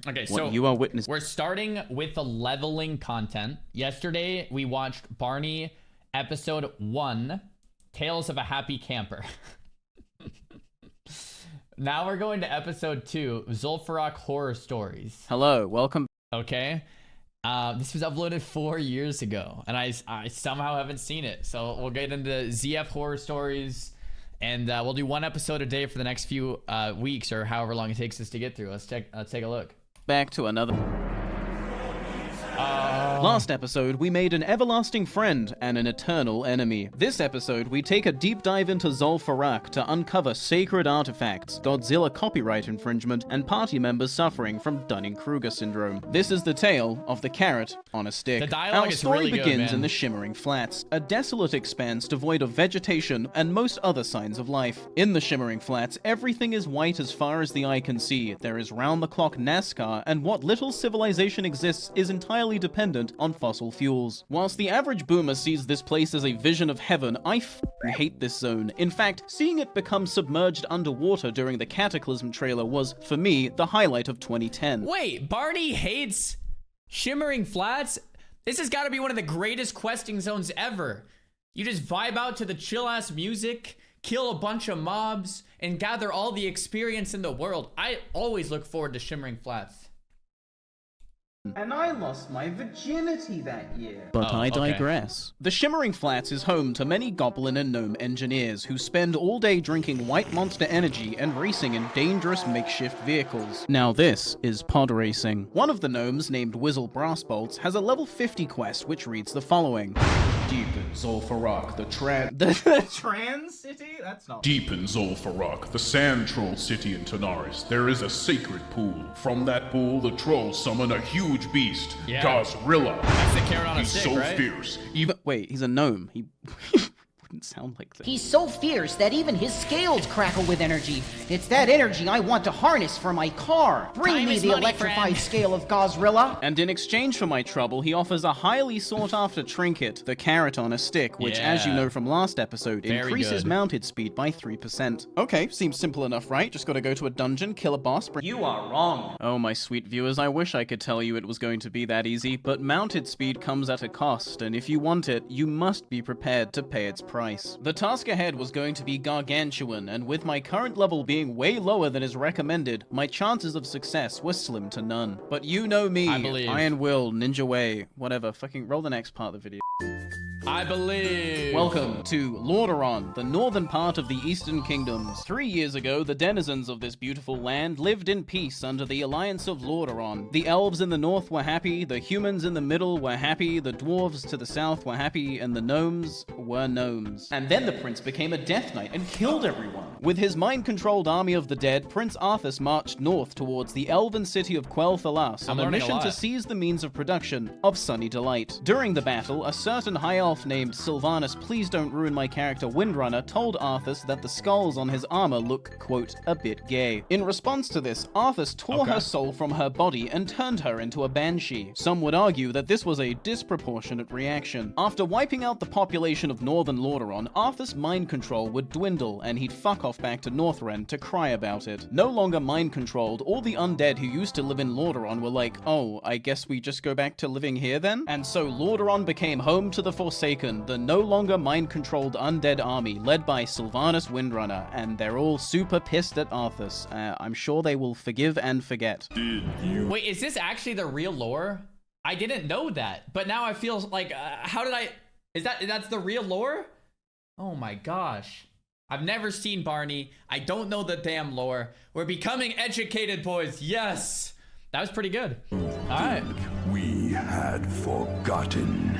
Okay, What so you are witnessing. we're starting with the leveling content. Yesterday, we watched Barney episode 1, Tales of a Happy Camper. Now we're going to episode 2, Zul'Farrak Horror Stories. Hello, welcome. Okay. This was uploaded 4 years ago, and I somehow haven't seen it. So we'll get into ZF Horror Stories, and we'll do one episode a day for the next few weeks, or however long it takes us to get through. Let's take a look. Back to another. Last episode, we made an everlasting friend and an eternal enemy. This episode, we take a deep dive into Zul'Farrak to uncover sacred artifacts, Gahz'rilla copyright infringement, and party members suffering from Dunning-Kruger syndrome. This is the tale of the carrot on a stick. The dialogue Our is story really good, begins man. in the Shimmering Flats, a desolate expanse devoid of vegetation and most other signs of life. In the Shimmering Flats, everything is white as far as the eye can see. There is round-the-clock NASCAR, and what little civilization exists is entirely dependent on fossil fuels. Whilst the average boomer sees this place as a vision of heaven, I f***ing hate this zone. In fact, seeing it become submerged underwater during the Cataclysm trailer was, for me, the highlight of 2010. Wait, Barney hates Shimmering Flats? This has got to be one of the greatest questing zones ever. You just vibe out to the chill-ass music, kill a bunch of mobs, and gather all the experience in the world. I always look forward to Shimmering Flats. And I lost my virginity that year. But Oh, I okay. digress. The Shimmering Flats is home to many goblin and gnome engineers who spend all day drinking white monster energy and racing in dangerous makeshift vehicles. Now this is pod racing. One of the gnomes, named Whizzle Brassbolts, has a level 50 quest which reads the following. Deep in Zul'Farrak, the Trans City? That's not... Deep in Zul'Farrak, the sand troll city in Tanaris, there is a sacred pool. From that pool, the trolls summon a huge beast, Yeah. Gahz'rilla. That's the carrot on a He's stick, so right? fierce, even Wait, he's a gnome. He wouldn't sound like that. He's so fierce that even his scales crackle with energy. It's that energy I want to harness for my car. Bring Time me is the money, electrified friend. scale of Gahz'rilla. And in exchange for my trouble, he offers a highly sought-after trinket, the carrot on a stick, which, as you Yeah. know from last episode, Very increases good. mounted speed by 3%. Okay, seems simple enough, right? Just gotta go to a dungeon, kill a boss, bring... You are wrong. Oh, my sweet viewers, I wish I could tell you it was going to be that easy, but mounted speed comes at a cost, and if you want it, you must be prepared to pay its price. The task ahead was going to be gargantuan, and with my current level being way lower than is recommended, my chances of success were slim to none. But you know me, I believe. Iron Will, Ninja Way, whatever, fucking roll the next part of the video. I believe. Welcome to Lordaeron, the northern part of the Eastern Kingdoms. 3 years ago, the denizens of this beautiful land lived in peace under the Alliance of Lordaeron. The elves in the north were happy, the humans in the middle were happy, the dwarves to the south were happy, and the gnomes were gnomes. And then the prince became a Death Knight and killed everyone. With his mind-controlled army of the dead, Prince Arthas marched north towards the elven city of Quel'Thalas on a learning a mission to lot. seize the means of production of Sunny Delight. During the battle, a certain high elf named Sylvanas, please don't ruin my character, Windrunner, told Arthas that the skulls on his armor look, quote, a bit gay. In response to this, Arthas tore her soul from her body and turned her into a banshee. Some would argue that this was a disproportionate reaction. After wiping out the population of northern Lordaeron, Arthas' mind control would dwindle and he'd fuck off back to Northrend to cry about it. No longer mind controlled, all the undead who used to live in Lordaeron were like, oh, I guess we just go back to living here then? And so Lordaeron became home to the Forsaken, the no longer mind-controlled undead army led by Sylvanas Windrunner, and they're all super pissed at Arthas. I'm sure they will forgive and forget. Wait, is this actually the real lore? I didn't know that, but now I feel like, how did I... That's the real lore? Oh my gosh. I've never seen Barney. I don't know the damn lore. We're becoming educated, boys. Yes. That was pretty good. All right. We had forgotten.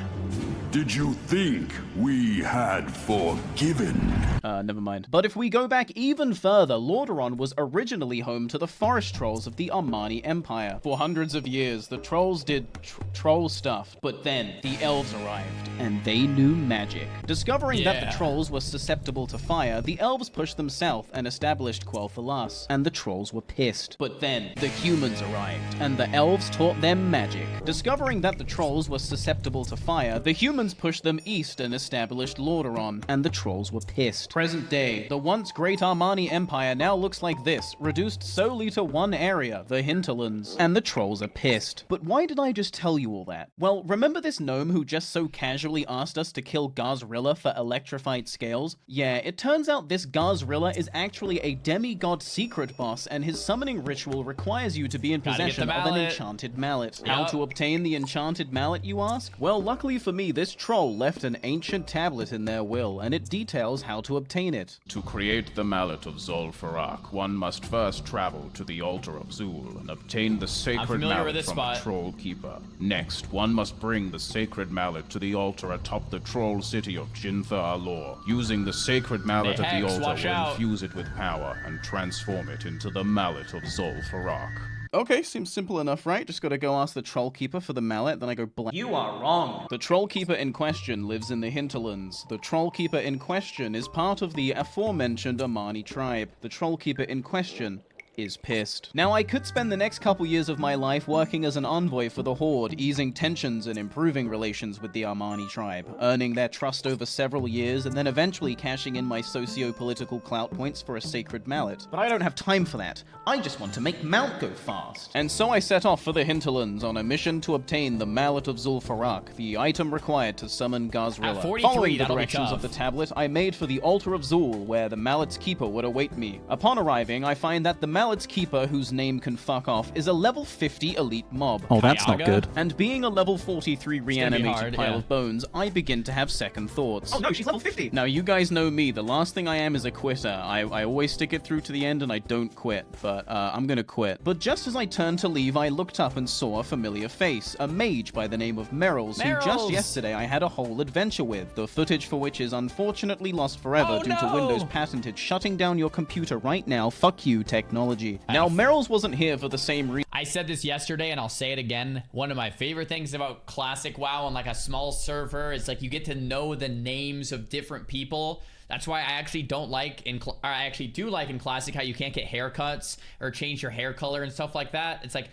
Did you think we had forgiven? Never mind. But if we go back even further, Lordaeron was originally home to the forest trolls of the Armani Empire. For hundreds of years, the trolls did troll stuff, but then the elves arrived, and they knew magic. Discovering that the trolls were susceptible to fire, the elves pushed them south and established Quel'Thalas, and the trolls were pissed. But then the humans arrived, and the elves taught them magic. Discovering that the trolls were susceptible to fire, the humans humans pushed them east and established Lordaeron, and the trolls were pissed. Present day, the once great Armani Empire now looks like this, reduced solely to one area, the Hinterlands, and the trolls are pissed. But why did I just tell you all that? Well, remember this gnome who just so casually asked us to kill Gahz'rilla for electrified scales? Yeah, it turns out this Gahz'rilla is actually a demigod secret boss, and his summoning ritual requires you to be in possession of an enchanted mallet. How to obtain the enchanted mallet, you ask? Well, luckily for me, this troll left an ancient tablet in their will, and it details how to obtain it. To create the Mallet of Zul'Farrak, one must first travel to the altar of Zul and obtain the sacred mallet from a troll keeper. Next, one must bring the sacred mallet to the altar atop the troll city of Hinterlands. Using the sacred mallet at the altar will infuse it with power and transform it into the Mallet of Zul'Farrak. Okay, seems simple enough, right? Just gotta go ask the Troll Keeper for the mallet, then I go blank. You are wrong. The Troll Keeper in question lives in the Hinterlands. The Troll Keeper in question is part of the aforementioned Armani tribe. The Troll Keeper in question is pissed. Now, I could spend the next couple years of my life working as an envoy for the Horde, easing tensions and improving relations with the Armani tribe, earning their trust over several years, and then eventually cashing in my socio-political clout points for a sacred mallet. But I don't have time for that. I just want to make Mount go fast. And so I set off for the Hinterlands on a mission to obtain the Mallet of Zul'Farrak, the item required to summon Gahz'rilla. Following the directions of the tablet, I made for the altar of Zul, where the mallet's keeper would await me. Upon arriving, I find that the mallet's keeper, whose name can fuck off, is a level 50 elite mob. Oh, that's not good. And being a level 43 reanimated pile of bones, I begin to have second thoughts. Oh no, she's level 50! Now, you guys know me. The last thing I am is a quitter. I always stick it through to the end and I don't quit, but I'm gonna quit. But just as I turned to leave, I looked up and saw a familiar face, a mage by the name of Meryl's, who just yesterday I had a whole adventure with, the footage for which is unfortunately lost forever due to Windows' patented shutting down your computer right now. Fuck you, technology. Now, Meryl's wasn't here for the same reason. I said this yesterday and I'll say it again. One of my favorite things about classic WoW on like a small server is like you get to know the names of different people. That's why I actually don't like I actually do like in classic how you can't get haircuts or change your hair color and stuff like that. It's like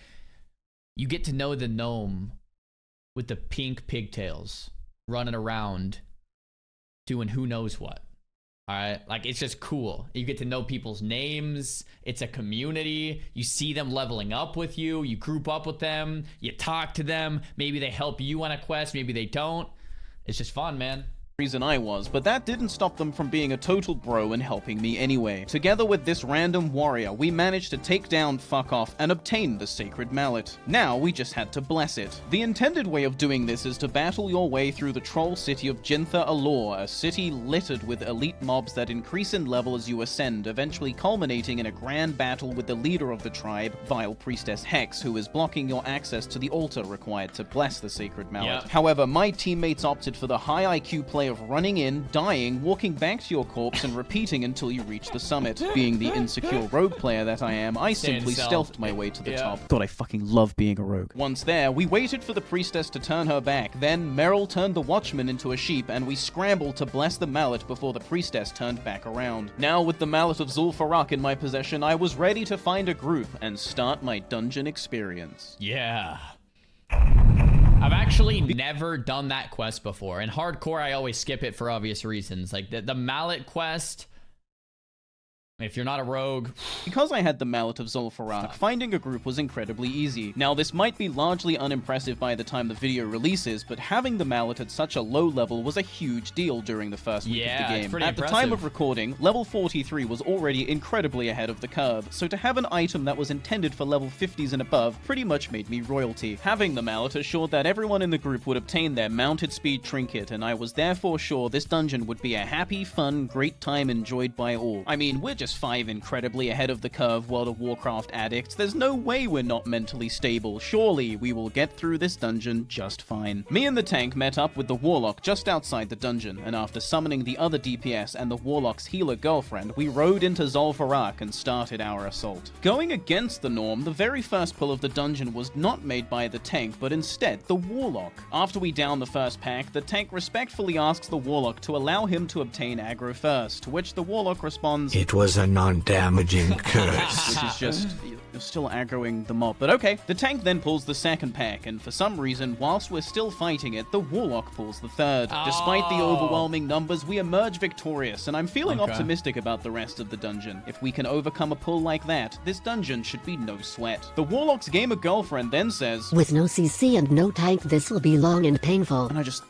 you get to know the gnome with the pink pigtails running around doing who knows what. All right, like it's just cool. You get to know people's names. It's a community. You see them leveling up with you. You group up with them. You talk to them. Maybe they help you on a quest. Maybe they don't. It's just fun, man. Reason I was, but that didn't stop them from being a total bro and helping me anyway. Together with this random warrior, we managed to take down Fuck Off and obtain the sacred mallet. Now we just had to bless it. The intended way of doing this is to battle your way through the troll city of Hinterlands, a city littered with elite mobs that increase in level as you ascend, eventually culminating in a grand battle with the leader of the tribe, Vile Priestess Hex, who is blocking your access to the altar required to bless the sacred mallet. However, my teammates opted for the high IQ play of running in, dying, walking back to your corpse, and repeating until you reach the summit. Being the insecure rogue player that I am, I simply stealthed my way to the top. God, I fucking love being a rogue. Once there, we waited for the priestess to turn her back. Then Meryl turned the watchman into a sheep, and we scrambled to bless the mallet before the priestess turned back around. Now, with the Mallet of Zul'Farrak in my possession, I was ready to find a group and start my dungeon experience. Yeah. I've actually never done that quest before. In hardcore, I always skip it for obvious reasons. Like the mallet quest, if you're not a rogue. Because I had the Mallet of Zul'Farrak, finding a group was incredibly easy. Now, this might be largely unimpressive by the time the video releases, but having the Mallet at such a low level was a huge deal during the first week of the game. It's pretty at the time of recording, level 43 was already incredibly ahead of the curve, so to have an item that was intended for level 50s and above pretty much made me royalty. Having the Mallet assured that everyone in the group would obtain their mounted speed trinket, and I was therefore sure this dungeon would be a happy, fun, great time enjoyed by all. I mean, we're just 5 incredibly ahead of the curve World of Warcraft addicts. There's no way we're not mentally stable. Surely we will get through this dungeon just fine. Me and the tank met up with the Warlock just outside the dungeon, and after summoning the other DPS and the Warlock's healer girlfriend, we rode into Zul'Farrak and started our assault. Going against the norm, the very first pull of the dungeon was not made by the tank, but instead the Warlock. After we down the first pack, the tank respectfully asks the Warlock to allow him to obtain aggro first, to which the Warlock responds, "It was a non-damaging curse." which is just You're still aggroing the mob, but okay. The tank then pulls the second pack, and for some reason, whilst we're still fighting it, the Warlock pulls the third. Despite the overwhelming numbers, we emerge victorious, and I'm feeling optimistic about the rest of the dungeon. If we can overcome a pull like that, this dungeon should be no sweat. The Warlock's gamer girlfriend then says, "With no CC and no tank, this will be long and painful." And I just...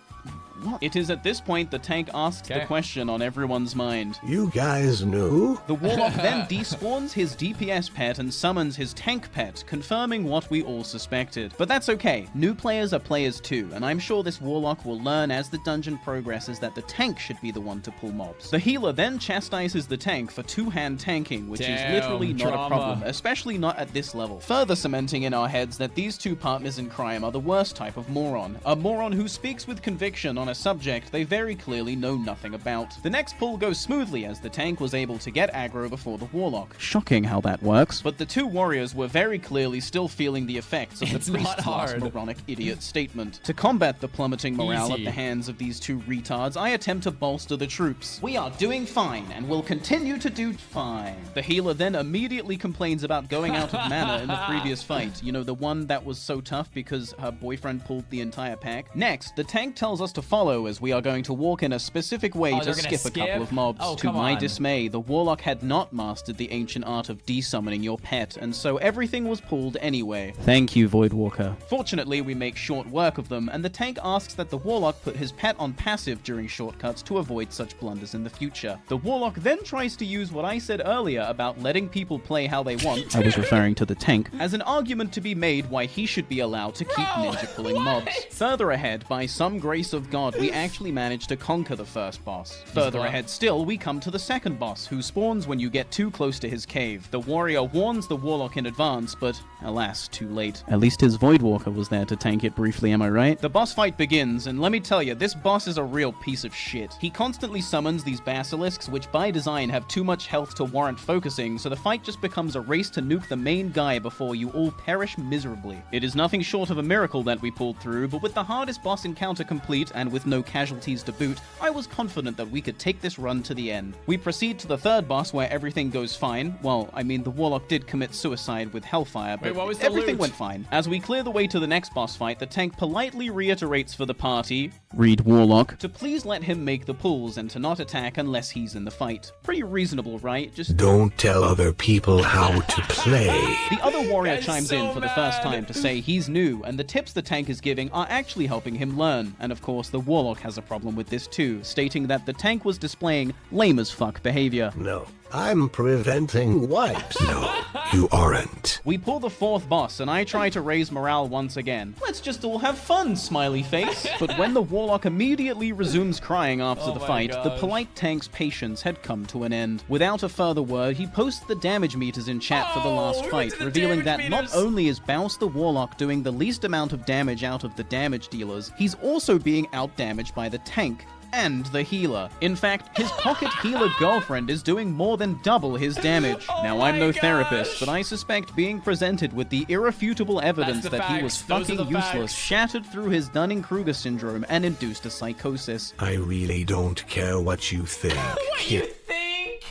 What? It is at this point the tank asks the question on everyone's mind. You guys knew? The Warlock then despawns his DPS pet and summons his tank pet, confirming what we all suspected. But that's okay. New players are players too, and I'm sure this Warlock will learn as the dungeon progresses that the tank should be the one to pull mobs. The healer then chastises the tank for two-hand tanking, which is literally not a problem, especially not at this level. Further cementing in our heads that these two partners in crime are the worst type of moron. A moron who speaks with conviction on a subject they very clearly know nothing about. The next pull goes smoothly as the tank was able to get aggro before the Warlock. Shocking how that works. But the two warriors were very clearly still feeling the effects of the priest's last moronic idiot statement. To combat the plummeting morale at the hands of these two retards, I attempt to bolster the troops. We are doing fine and will continue to do fine. The healer then immediately complains about going out of mana in the previous fight. You know, the one that was so tough because her boyfriend pulled the entire pack. Next, the tank tells us to follow as we are going to walk in a specific way to skip a couple of mobs. To my dismay, the Warlock had not mastered the ancient art of desummoning your pet, and so everything was pulled anyway. Thank you, Voidwalker. Fortunately, we make short work of them, and the tank asks that the Warlock put his pet on passive during shortcuts to avoid such blunders in the future. The Warlock then tries to use what I said earlier about letting people play how they want, I was referring to the tank, as an argument to be made why he should be allowed to keep ninja pulling mobs. Further ahead, by some grace of God, we actually managed to conquer the first boss. Further ahead still, we come to the second boss, who spawns when you get too close to his cave. The warrior warns the Warlock in advance, but alas, too late. At least his Voidwalker was there to tank it briefly, am I right? The boss fight begins, and let me tell you, this boss is a real piece of shit. He constantly summons these basilisks, which by design have too much health to warrant focusing, so the fight just becomes a race to nuke the main guy before you all perish miserably. It is nothing short of a miracle that we pulled through, but with the hardest boss encounter complete, and with no casualties to boot, I was confident that we could take this run to the end. We proceed to the third boss where everything goes fine. Well, I mean, the Warlock did commit suicide with Hellfire, but everything went fine. As we clear the way to the next boss fight, the tank politely reiterates for the party, read Warlock, to please let him make the pulls and to not attack unless he's in the fight. Pretty reasonable, right? Just don't tell other people how to play. The other warrior chimes in for the first time to say he's new, and the tips the tank is giving are actually helping him learn. And of course, the Warlock has a problem with this too, stating that the tank was displaying lame as fuck behavior. No, I'm preventing wipes. No, you aren't. We pull the fourth boss, and I try to raise morale once again. Let's just all have fun, smiley face. But when the Warlock immediately resumes crying after the fight, the polite tank's patience had come to an end. Without a further word, he posts the damage meters in chat for the last fight, revealing that not only is Bounce the Warlock doing the least amount of damage out of the damage dealers, he's also being out-damaged by the tank and the healer. In fact, his pocket healer girlfriend is doing more than double his damage. Now, I'm no therapist, but I suspect being presented with the irrefutable evidence that he was fucking useless shattered through his Dunning-Kruger syndrome and induced a psychosis. I really don't care what you think. What do you think?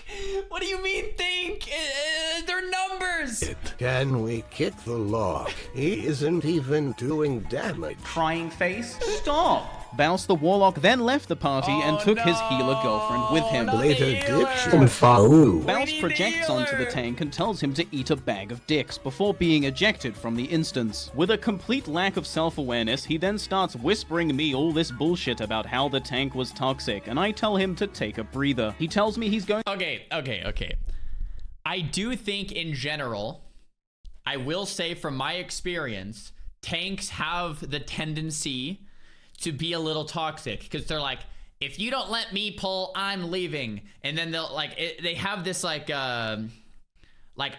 What do you mean think? They're numbers! Can we kick the lock? He isn't even doing damage. Crying face, stop! Bounce the Warlock then left the party and took his healer girlfriend with him. Bounce projects onto the tank and tells him to eat a bag of dicks before being ejected from the instance. With a complete lack of self-awareness, he then starts whispering me all this bullshit about how the tank was toxic, and I tell him to take a breather. He tells me he's going... Okay. I do think in general, I will say from my experience, tanks have the tendency to be a little toxic because they're like, if you don't let me pull, I'm leaving. And then they'll they have this like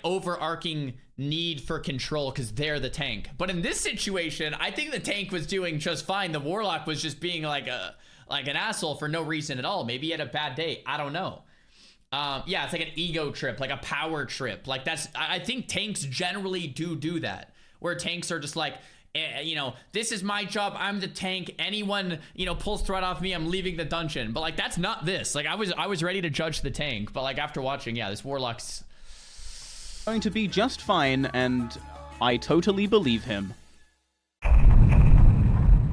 overarching need for control because they're the tank. But in this situation, I think the tank was doing just fine. The Warlock was just being like an asshole for no reason at all. Maybe he had a bad day. I don't know. Yeah, it's like an ego trip, like a power trip. Like I think tanks generally do that, where tanks are just like, you know, this is my job, I'm the tank, anyone, you know, pulls threat off me, I'm leaving the dungeon. But like, that's not this. Like, I was ready to judge the tank, but like after watching, yeah, this Warlock's going to be just fine, and I totally believe him.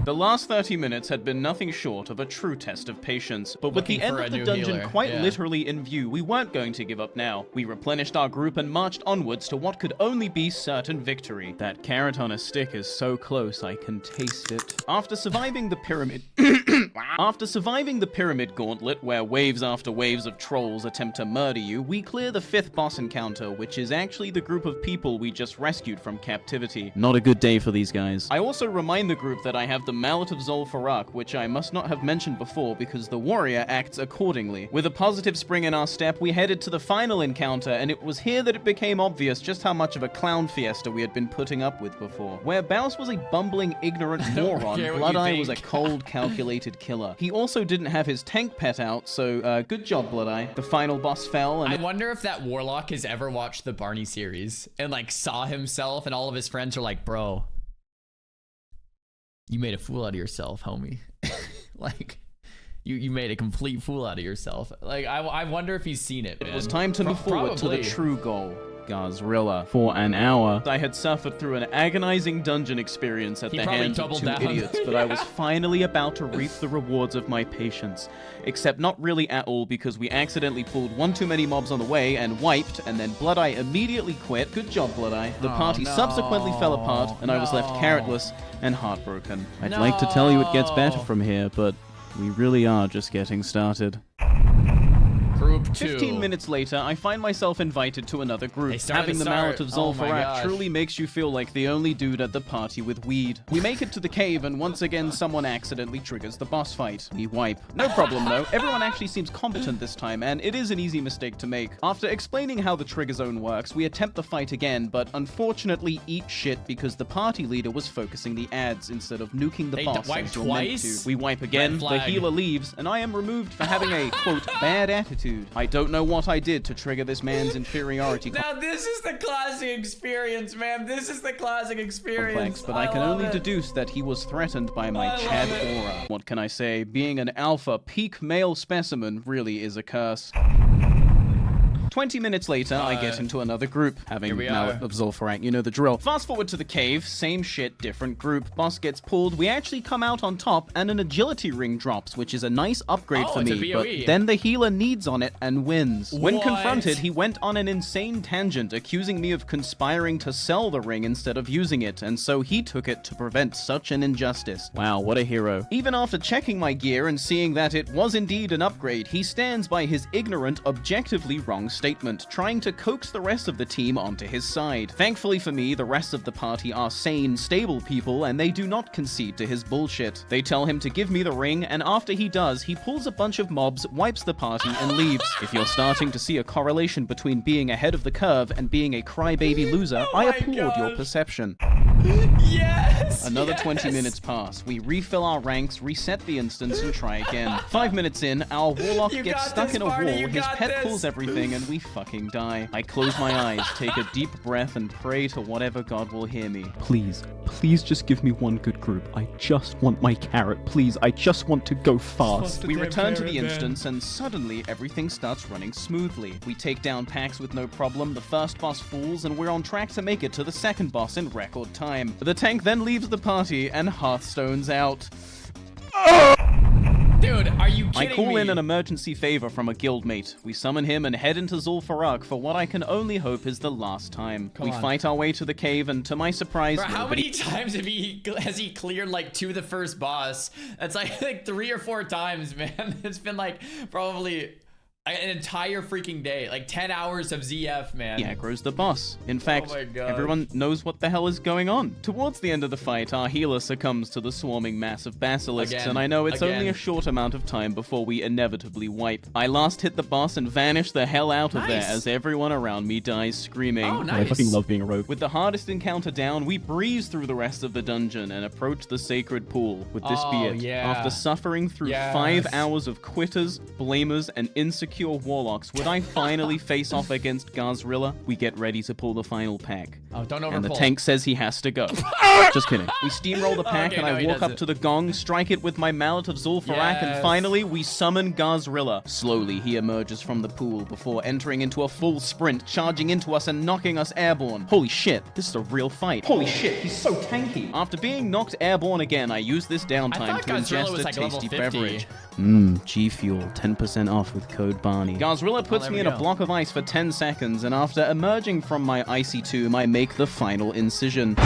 The last 30 minutes had been nothing short of a true test of patience, but with the end of the dungeon quite literally in view, we weren't going to give up now. We replenished our group and marched onwards to what could only be certain victory. That carrot on a stick is so close I can taste it. After surviving the pyramid... After surviving the pyramid gauntlet, where waves after waves of trolls attempt to murder you, we clear the 5th boss encounter, which is actually the group of people we just rescued from captivity. Not a good day for these guys. I also remind the group that I have the Mallet of Zul'Farrak, which I must not have mentioned before because the warrior acts accordingly. With a positive spring in our step, we headed to the final encounter, and it was here that it became obvious just how much of a clown fiesta we had been putting up with before. Where Baus was a bumbling, ignorant moron, Bloodeye was a cold, calculated killer. He also didn't have his tank pet out, so good job, Bloodeye. The final boss fell, and... I wonder if that warlock has ever watched the Barney series and, like, saw himself and all of his friends are like, bro, you made a fool out of yourself, homie. Like, you made a complete fool out of yourself. Like, I wonder if he's seen it, man. It was time to move forward to the true goal. Gahz'rilla. For an hour, I had suffered through an agonizing dungeon experience at the hands of 2 idiots, but I was finally about to reap the rewards of my patience. Except not really at all, because we accidentally pulled one too many mobs on the way and wiped, and then Bloodeye immediately quit. Good job, Bloodeye. The party subsequently fell apart, and I was left carrotless and heartbroken. I'd like to tell you it gets better from here, but we really are just getting started. Group 2. 15 minutes later, I find myself invited to another group. Having the Mallet of Zul'Farrak truly makes you feel like the only dude at the party with weed. We make it to the cave, and once again, someone accidentally triggers the boss fight. We wipe. No problem, though. Everyone actually seems competent this time, and it is an easy mistake to make. After explaining how the trigger zone works, we attempt the fight again, but unfortunately eat shit because the party leader was focusing the ads instead of nuking the boss as you're meant to. We wipe again, the healer leaves, and I am removed for having a, quote, bad attitude. I don't know what I did to trigger this man's inferiority. Now this is the classic experience, man. This is the classic experience. Complex, but I can only deduce that he was threatened by my Chad aura. What can I say? Being an alpha peak male specimen really is a curse. 20 minutes later, I get into another group, having Mallet of Zul'Farrak, you know the drill. Fast forward to the cave, same shit, different group. Boss gets pulled, we actually come out on top, and an agility ring drops, which is a nice upgrade for me, but then the healer needs on it and wins. When confronted, he went on an insane tangent, accusing me of conspiring to sell the ring instead of using it, and so he took it to prevent such an injustice. Wow, what a hero. Even after checking my gear and seeing that it was indeed an upgrade, he stands by his ignorant, objectively wrong statement, trying to coax the rest of the team onto his side. Thankfully for me, the rest of the party are sane, stable people, and they do not concede to his bullshit. They tell him to give me the ring, and after he does, he pulls a bunch of mobs, wipes the party, and leaves. If you're starting to see a correlation between being ahead of the curve and being a crybaby loser, I applaud your perception. Yes! Another 20 minutes pass. We refill our ranks, reset the instance, and try again. 5 minutes in, our warlock gets stuck in a wall, his pet pulls everything, and we fucking die. I close my eyes, take a deep breath, and pray to whatever God will hear me. Please, please just give me one good group. I just want my carrot, please. I just want to go fast. We return to the instance, and suddenly everything starts running smoothly. We take down packs with no problem, the first boss falls, and we're on track to make it to the second boss in record time. The tank then leaves the party, and Hearthstone's out. Dude, are you kidding me? I call in an emergency favor from a guildmate. We summon him and head into Zul'Farrak for what I can only hope is the last time. We fight our way to the cave, and to my surprise, bro, how many times has he cleared, like, to the first boss? That's like 3 or 4 times, man. It's been like probably an entire freaking day, like 10 hours of ZF, man. He aggro's the boss. In fact, everyone knows what the hell is going on. Towards the end of the fight, our healer succumbs to the swarming mass of basilisks, and I know it's only a short amount of time before we inevitably wipe. I last hit the boss and vanish the hell out of there as everyone around me dies screaming. Oh, nice. I fucking love being a rogue. With the hardest encounter down, we breeze through the rest of the dungeon and approach the sacred pool. Would this be it? After suffering through 5 hours of quitters, blamers, and insecure cure warlocks, would I finally face off against Gahz'rilla? We get ready to pull the final pack. Oh, don't overpull. And the tank says he has to go. Just kidding. We steamroll the pack, Okay, and I walk up to the gong, strike it with my Mallet of Zul'Farrak, and finally we summon Gahz'rilla. Slowly, he emerges from the pool before entering into a full sprint, charging into us and knocking us airborne. Holy shit, this is a real fight. Holy shit, he's so tanky. After being knocked airborne again, I use this downtime to ingest a tasty beverage. G Fuel, 10% off with code Barney. Gahz'rilla puts me in a block of ice for 10 seconds, and after emerging from my icy tomb, I make the final incision.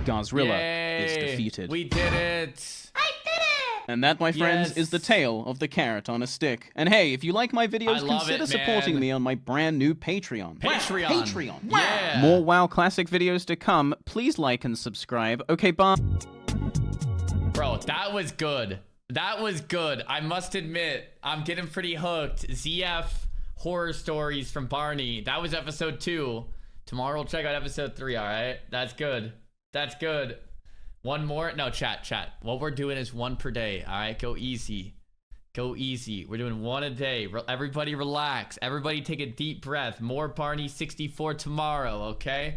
Gahz'rilla is defeated. We did it. I did it! And that, my friends, is the tale of the carrot on a stick. And hey, if you like my videos, consider supporting me on my brand new Patreon. Patreon. Yeah. More WoW Classic videos to come. Please like and subscribe. Okay, bye. Bro, that was good. That was good. I must admit, I'm getting pretty hooked. ZF horror stories from Barney. That was episode 2. Tomorrow we'll check out episode 3, all right? That's good. That's good. One more? No, chat. What we're doing is 1 per day, all right? Go easy. Go easy. We're doing 1 a day. Everybody relax. Everybody take a deep breath. More Barney 64 tomorrow, okay?